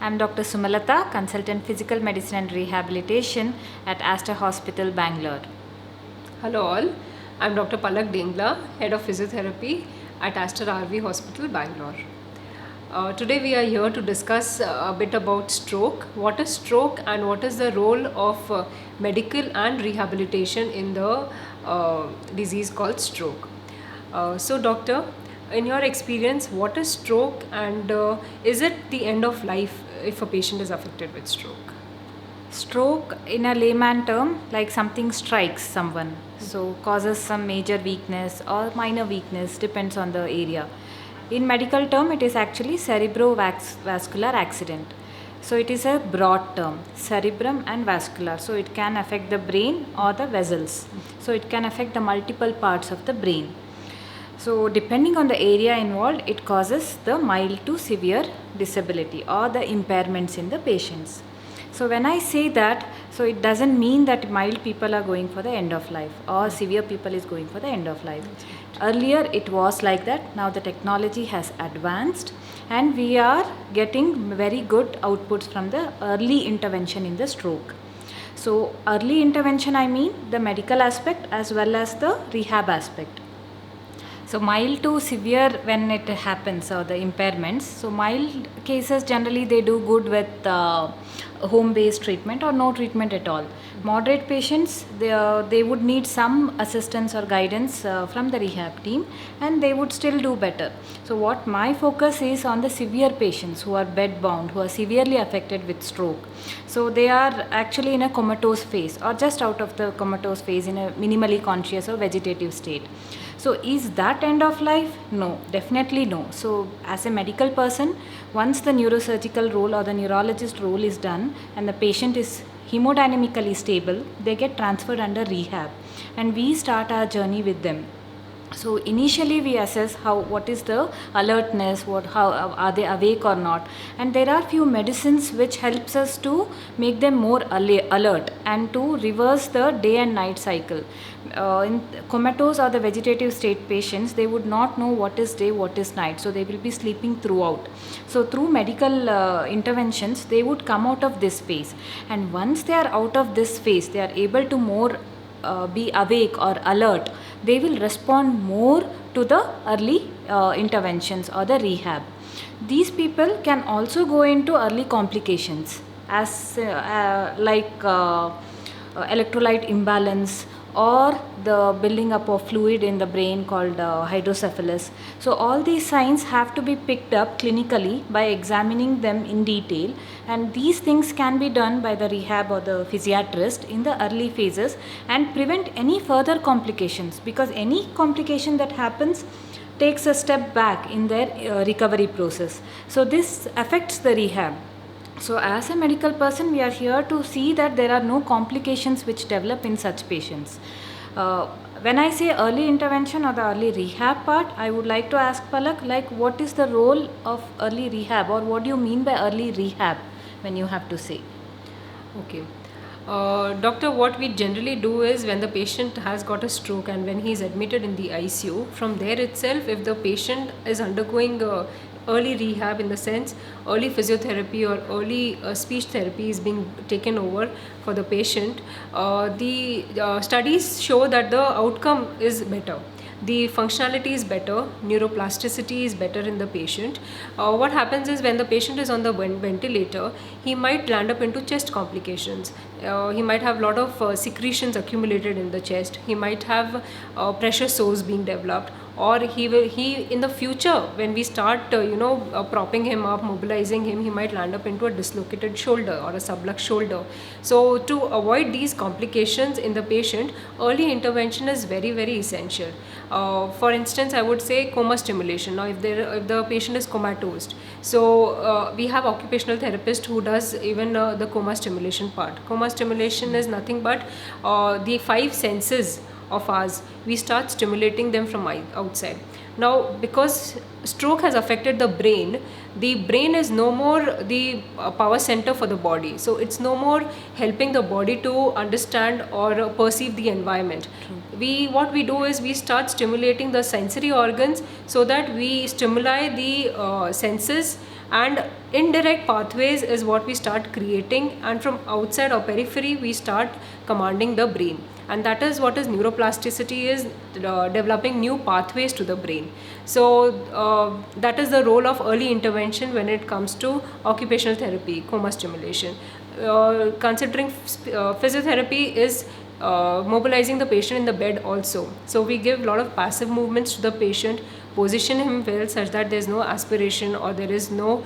I'm Dr. Sumalatha, Consultant Physical Medicine and Rehabilitation at Aster Hospital, Bangalore. Hello all, I'm Dr. Palak Dengla, Head of Physiotherapy at Aster RV Hospital, Bangalore. Today we are here to discuss a bit about stroke. What is stroke and what is the role of medical and rehabilitation in the disease called stroke. So doctor, in your experience, what is stroke and is it the end of life if a patient is affected with stroke? Stroke, in a layman term, like something strikes someone, so causes some major weakness or minor weakness, depends on the area. In medical term, it is actually cerebrovascular accident. So it is a broad term, cerebrum and vascular. So it can affect the brain or the vessels. So it can affect the multiple parts of the brain. So depending on the area involved, it causes the mild to severe disability or the impairments in the patients. So when I say that, so it doesn't mean that mild people are going for the end of life or severe people is going for the end of life. Earlier it was like that. Now the technology has advanced and we are getting very good outputs from the early intervention in the stroke. So early intervention, I mean the medical aspect as well as the rehab aspect. So mild to severe when it happens or the impairments. So mild cases generally they do good with home-based treatment or no treatment at all. Moderate patients, they would need some assistance or guidance from the rehab team and they would still do better. So what my focus is on the severe patients who are bed-bound, who are severely affected with stroke. So they are actually in a comatose phase or just out of the comatose phase in a minimally conscious or vegetative state. So is that end of life? No, definitely no. So as a medical person, once the neurosurgical role or the neurologist role is done and the patient is hemodynamically stable, they get transferred under rehab and we start our journey with them. So initially we assess what is the alertness, how are they awake or not, and there are few medicines which helps us to make them more alert and to reverse the day and night cycle. In comatose or the vegetative state patients, they would not know what is day, what is night, so they will be sleeping throughout. So through medical interventions, they would come out of this phase, and once they are out of this phase, they are able to more be awake or alert. They will respond more to the early interventions or the rehab. These people can also go into early complications as electrolyte imbalance or the building up of fluid in the brain called hydrocephalus. So all these signs have to be picked up clinically by examining them in detail, and these things can be done by the rehab or the physiatrist in the early phases and prevent any further complications, because any complication that happens takes a step back in their recovery process. So this affects the rehab. So as a medical person, we are here to see that there are no complications which develop in such patients. When I say early intervention or the early rehab part, I would like to ask Palak, like what is the role of early rehab, or what do you mean by early rehab when you have to say? Okay. Doctor, what we generally do is when the patient has got a stroke and when he is admitted in the ICU, from there itself, if the patient is undergoing early rehab, in the sense early physiotherapy or early speech therapy is being taken over for the patient, the studies show that the outcome is better. The functionality is better, neuroplasticity is better in the patient. What happens is when the patient is on the ventilator, he might land up into chest complications. He might have a lot of secretions accumulated in the chest. He might have pressure sores being developed, or he in the future when we start propping him up, mobilizing him, he might land up into a dislocated shoulder or a subluxed shoulder. So to avoid these complications in the patient, early intervention is very, very essential. For instance, I would say coma stimulation. Now if the patient is comatose, so we have occupational therapist who does even the coma stimulation part. Coma stimulation is nothing but the 5 senses of ours, we start stimulating them from outside. Now because stroke has affected the brain is no more the power center for the body, so it's no more helping the body to understand or perceive the environment. What we do is we start stimulating the sensory organs so that we stimulate the senses and indirect pathways is what we start creating, and from outside or periphery we start commanding the brain, and that is what is neuroplasticity is, developing new pathways to the brain. So that is the role of early intervention when it comes to occupational therapy, coma stimulation. Considering physiotherapy is mobilizing the patient in the bed also. So we give a lot of passive movements to the patient, position him well such that there is no aspiration or there is no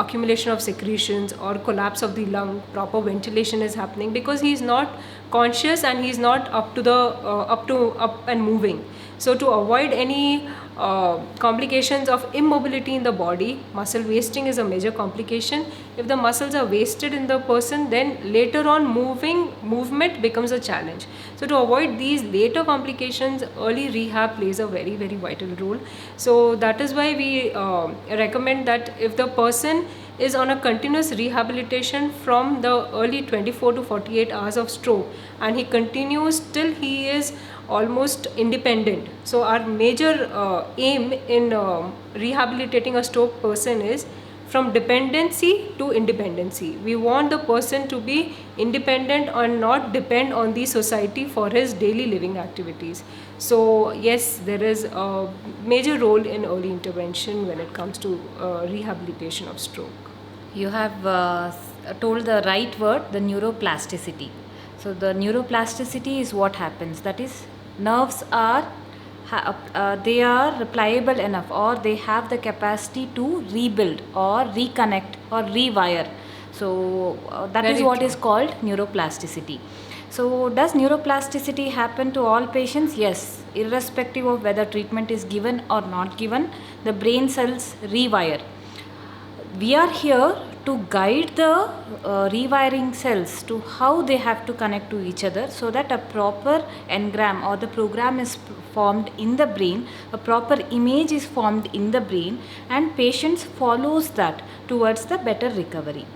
accumulation of secretions or collapse of the lung. Proper ventilation is happening because he is not conscious and he is not up and moving. So to avoid any complications of immobility in the body, muscle wasting is a major complication. If the muscles are wasted in the person, then later on movement becomes a challenge. So to avoid these later complications, early rehab plays a very, very vital role. So that is why we recommend that if the person is on a continuous rehabilitation from the early 24 to 48 hours of stroke and he continues till he is almost independent. So our major aim in rehabilitating a stroke person is from dependency to independency. We want the person to be independent and not depend on the society for his daily living activities. So yes, there is a major role in early intervention when it comes to rehabilitation of stroke. You have told the right word, the neuroplasticity. So the neuroplasticity is what happens. That is, nerves are they are pliable enough, or they have the capacity to rebuild or reconnect or rewire. So that is Very what true. is called neuroplasticity. So does neuroplasticity happen to all patients? Yes, irrespective of whether treatment is given or not given, the brain cells rewire. We are here to guide the rewiring cells to how they have to connect to each other, so that a proper engram or the program is formed in the brain, a proper image is formed in the brain, and patients follows that towards the better recovery.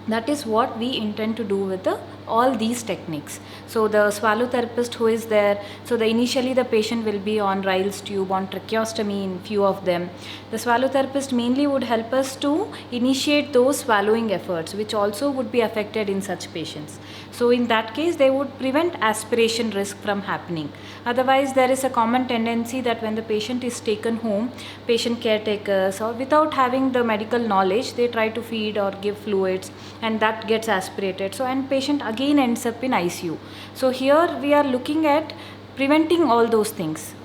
That is what we intend to do with all these techniques. So the swallow therapist who is there, so initially the patient will be on Ryle's tube, on tracheostomy in few of them. The swallow therapist mainly would help us to initiate those swallowing efforts, which also would be affected in such patients. So in that case, they would prevent aspiration risk from happening. Otherwise, there is a common tendency that when the patient is taken home, patient caretakers, or without having the medical knowledge, they try to feed or give fluids, and that gets aspirated. So and patient again ends up in ICU. So here we are looking at preventing all those things.